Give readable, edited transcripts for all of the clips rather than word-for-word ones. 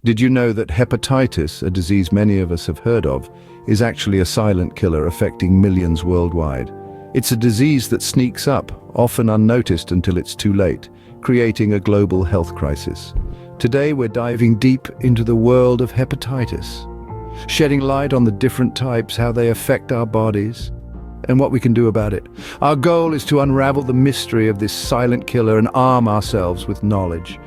Did you know that hepatitis, a disease many of us have heard of, is actually a silent killer affecting millions worldwide? It's a disease that sneaks up, often unnoticed until it's too late, creating a global health crisis. Today we're diving deep into the world of hepatitis, shedding light on the different types, how they affect our bodies, and what we can do about it. Our goal is to unravel the mystery of this silent killer and arm ourselves with knowledge.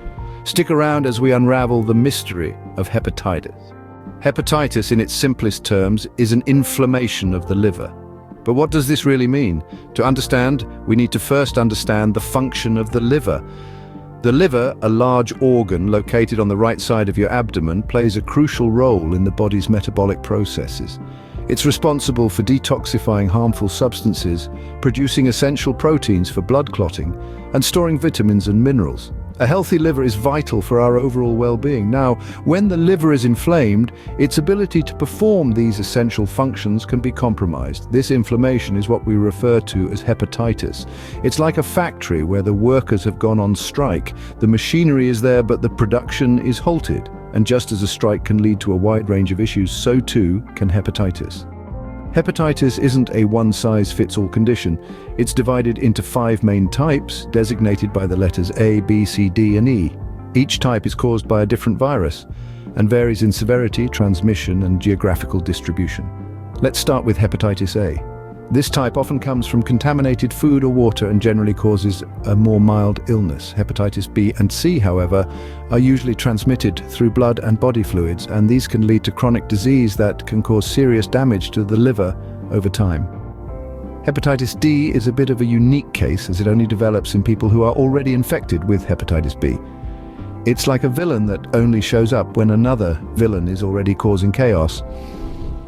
Stick around as we unravel the mystery of hepatitis. Hepatitis, in its simplest terms, is an inflammation of the liver. But what does this really mean? To understand, we need to first understand the function of the liver. The liver, a large organ located on the right side of your abdomen, plays a crucial role in the body's metabolic processes. It's responsible for detoxifying harmful substances, producing essential proteins for blood clotting, and storing vitamins and minerals. A healthy liver is vital for our overall well-being. Now, when the liver is inflamed, its ability to perform these essential functions can be compromised. This inflammation is what we refer to as hepatitis. It's like a factory where the workers have gone on strike. The machinery is there, but the production is halted. And just as a strike can lead to a wide range of issues, so too can hepatitis. Hepatitis isn't a one-size-fits-all condition. It's divided into 5 main types, designated by the letters A, B, C, D, and E. Each type is caused by a different virus and varies in severity, transmission, and geographical distribution. Let's start with hepatitis A. This type often comes from contaminated food or water and generally causes a more mild illness. Hepatitis B and C, however, are usually transmitted through blood and body fluids, and these can lead to chronic disease that can cause serious damage to the liver over time. Hepatitis D is a bit of a unique case as it only develops in people who are already infected with hepatitis B. It's like a villain that only shows up when another villain is already causing chaos.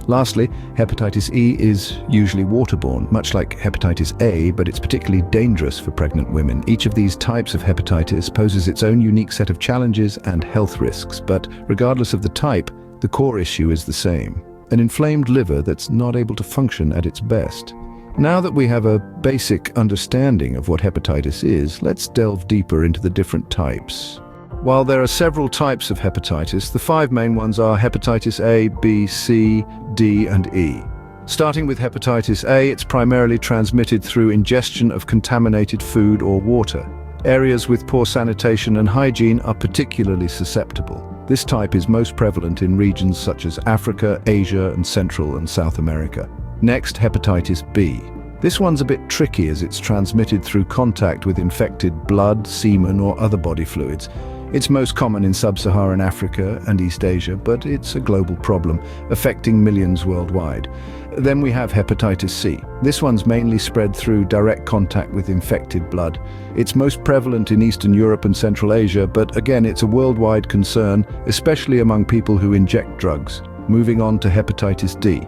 Lastly, hepatitis E is usually waterborne, much like hepatitis A, but it's particularly dangerous for pregnant women. Each of these types of hepatitis poses its own unique set of challenges and health risks, but regardless of the type, the core issue is the same: an inflamed liver that's not able to function at its best. Now that we have a basic understanding of what hepatitis is, let's delve deeper into the different types. While there are several types of hepatitis, the 5 main ones are hepatitis A, B, C, D, and E. Starting with hepatitis A, it's primarily transmitted through ingestion of contaminated food or water. Areas with poor sanitation and hygiene are particularly susceptible. This type is most prevalent in regions such as Africa, Asia, and Central and South America. Next, hepatitis B. This one's a bit tricky as it's transmitted through contact with infected blood, semen, or other body fluids. It's most common in sub-Saharan Africa and East Asia, but it's a global problem, affecting millions worldwide. Then we have hepatitis C. This one's mainly spread through direct contact with infected blood. It's most prevalent in Eastern Europe and Central Asia, but again, it's a worldwide concern, especially among people who inject drugs. Moving on to hepatitis D.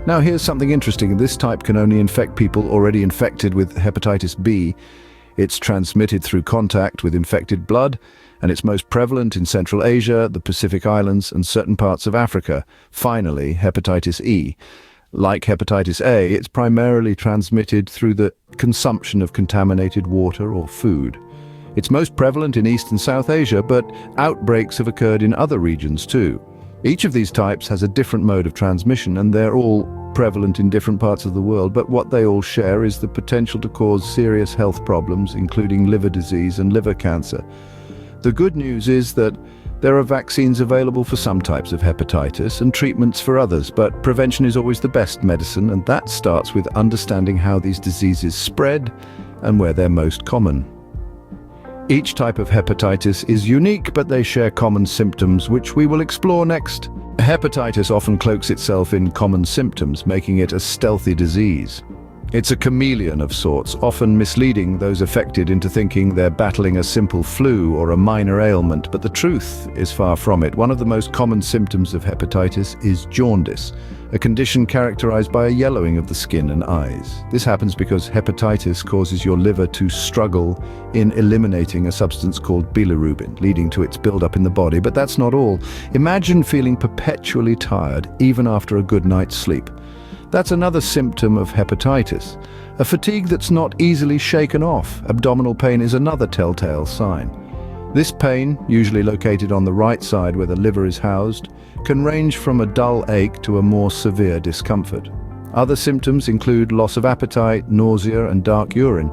Now here's something interesting. This type can only infect people already infected with hepatitis B. It's transmitted through contact with infected blood, and it's most prevalent in Central Asia, the Pacific Islands, and certain parts of Africa. Finally, hepatitis E. Like hepatitis A, it's primarily transmitted through the consumption of contaminated water or food. It's most prevalent in East and South Asia, but outbreaks have occurred in other regions too. Each of these types has a different mode of transmission, and they're all prevalent in different parts of the world, but what they all share is the potential to cause serious health problems, including liver disease and liver cancer. The good news is that there are vaccines available for some types of hepatitis and treatments for others, but prevention is always the best medicine, and that starts with understanding how these diseases spread and where they're most common. Each type of hepatitis is unique, but they share common symptoms, which we will explore next. Hepatitis often cloaks itself in common symptoms, making it a stealthy disease. It's a chameleon of sorts, often misleading those affected into thinking they're battling a simple flu or a minor ailment, but the truth is far from it. One of the most common symptoms of hepatitis is jaundice, a condition characterized by a yellowing of the skin and eyes. This happens because hepatitis causes your liver to struggle in eliminating a substance called bilirubin, leading to its buildup in the body. But that's not all. Imagine feeling perpetually tired, even after a good night's sleep. That's another symptom of hepatitis. A fatigue that's not easily shaken off. Abdominal pain is another telltale sign. This pain, usually located on the right side where the liver is housed, can range from a dull ache to a more severe discomfort. Other symptoms include loss of appetite, nausea, and dark urine.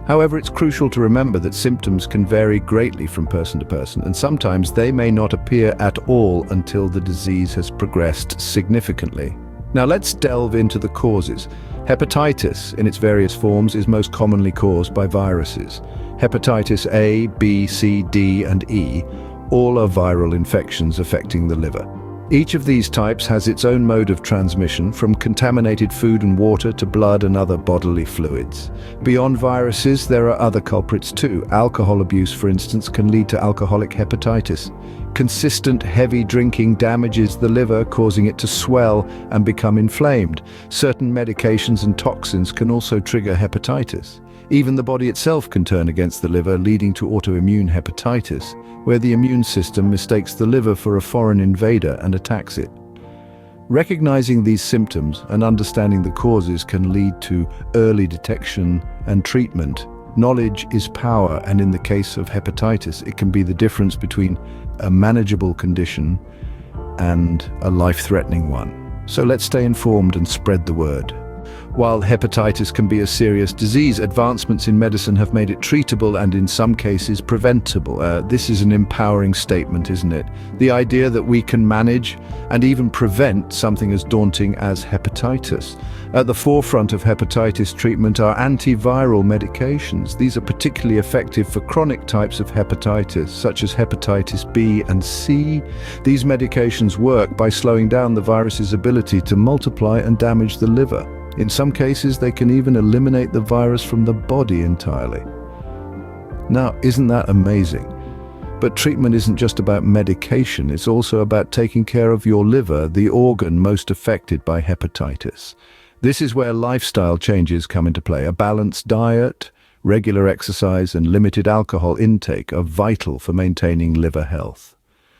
However, it's crucial to remember that symptoms can vary greatly from person to person, and sometimes they may not appear at all until the disease has progressed significantly. Now let's delve into the causes. Hepatitis, in its various forms, is most commonly caused by viruses. Hepatitis A, B, C, D, and E all are viral infections affecting the liver. Each of these types has its own mode of transmission, from contaminated food and water to blood and other bodily fluids. Beyond viruses, there are other culprits too. Alcohol abuse, for instance, can lead to alcoholic hepatitis. Consistent heavy drinking damages the liver, causing it to swell and become inflamed. Certain medications and toxins can also trigger hepatitis. Even the body itself can turn against the liver, leading to autoimmune hepatitis, where the immune system mistakes the liver for a foreign invader and attacks it. Recognizing these symptoms and understanding the causes can lead to early detection and treatment. Knowledge is power, and in the case of hepatitis, it can be the difference between a manageable condition and a life-threatening one. So let's stay informed and spread the word. While hepatitis can be a serious disease, advancements in medicine have made it treatable and in some cases preventable. This is an empowering statement, isn't it? The idea that we can manage and even prevent something as daunting as hepatitis. At the forefront of hepatitis treatment are antiviral medications. These are particularly effective for chronic types of hepatitis, such as hepatitis B and C. These medications work by slowing down the virus's ability to multiply and damage the liver. In some cases, they can even eliminate the virus from the body entirely. Now, isn't that amazing? But treatment isn't just about medication, it's also about taking care of your liver, the organ most affected by hepatitis. This is where lifestyle changes come into play. A balanced diet, regular exercise, and limited alcohol intake are vital for maintaining liver health.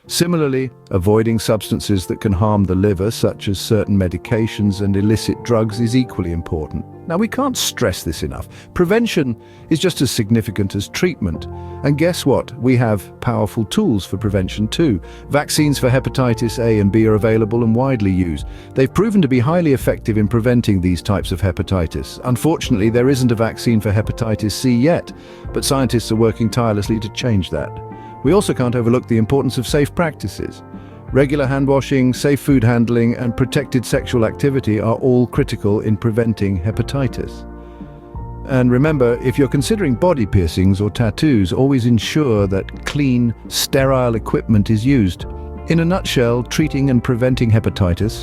Similarly, avoiding substances that can harm the liver, such as certain medications and illicit drugs, is equally important. Now, we can't stress this enough. Prevention is just as significant as treatment. And guess what? We have powerful tools for prevention too. Vaccines for hepatitis A and B are available and widely used. They've proven to be highly effective in preventing these types of hepatitis. Unfortunately, there isn't a vaccine for hepatitis C yet, but scientists are working tirelessly to change that. We also can't overlook the importance of safe practices. Regular hand washing, safe food handling, and protected sexual activity are all critical in preventing hepatitis. And remember, if you're considering body piercings or tattoos, always ensure that clean, sterile equipment is used. In a nutshell, treating and preventing hepatitis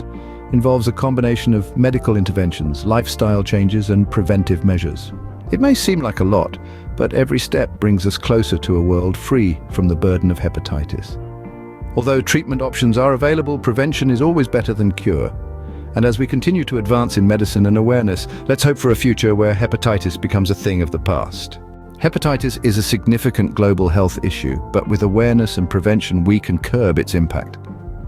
involves a combination of medical interventions, lifestyle changes, and preventive measures. It may seem like a lot, but every step brings us closer to a world free from the burden of hepatitis. Although treatment options are available, prevention is always better than cure. And as we continue to advance in medicine and awareness, let's hope for a future where hepatitis becomes a thing of the past. Hepatitis is a significant global health issue, but with awareness and prevention, we can curb its impact.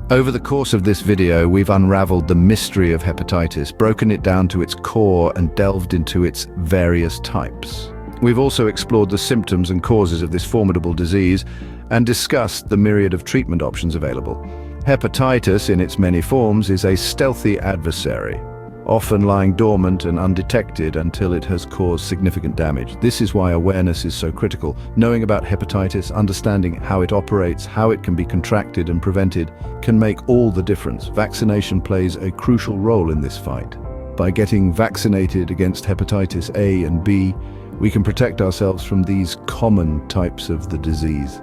Over the course of this video, we've unraveled the mystery of hepatitis, broken it down to its core, and delved into its various types. We've also explored the symptoms and causes of this formidable disease and discussed the myriad of treatment options available. Hepatitis, in its many forms, is a stealthy adversary, often lying dormant and undetected until it has caused significant damage. This is why awareness is so critical. Knowing about hepatitis, understanding how it operates, how it can be contracted and prevented, can make all the difference. Vaccination plays a crucial role in this fight. By getting vaccinated against hepatitis A and B, we can protect ourselves from these common types of the disease.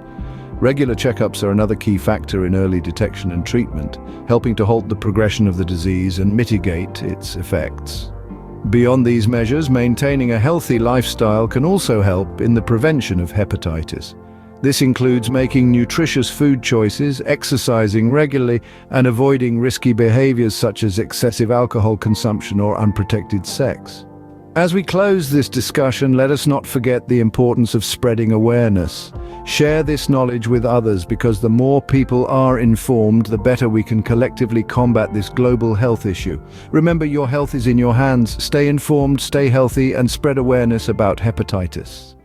Regular checkups are another key factor in early detection and treatment, helping to halt the progression of the disease and mitigate its effects. Beyond these measures, maintaining a healthy lifestyle can also help in the prevention of hepatitis. This includes making nutritious food choices, exercising regularly, and avoiding risky behaviors such as excessive alcohol consumption or unprotected sex. As we close this discussion, let us not forget the importance of spreading awareness. Share this knowledge with others, because the more people are informed, the better we can collectively combat this global health issue. Remember, your health is in your hands. Stay informed, stay healthy, and spread awareness about hepatitis.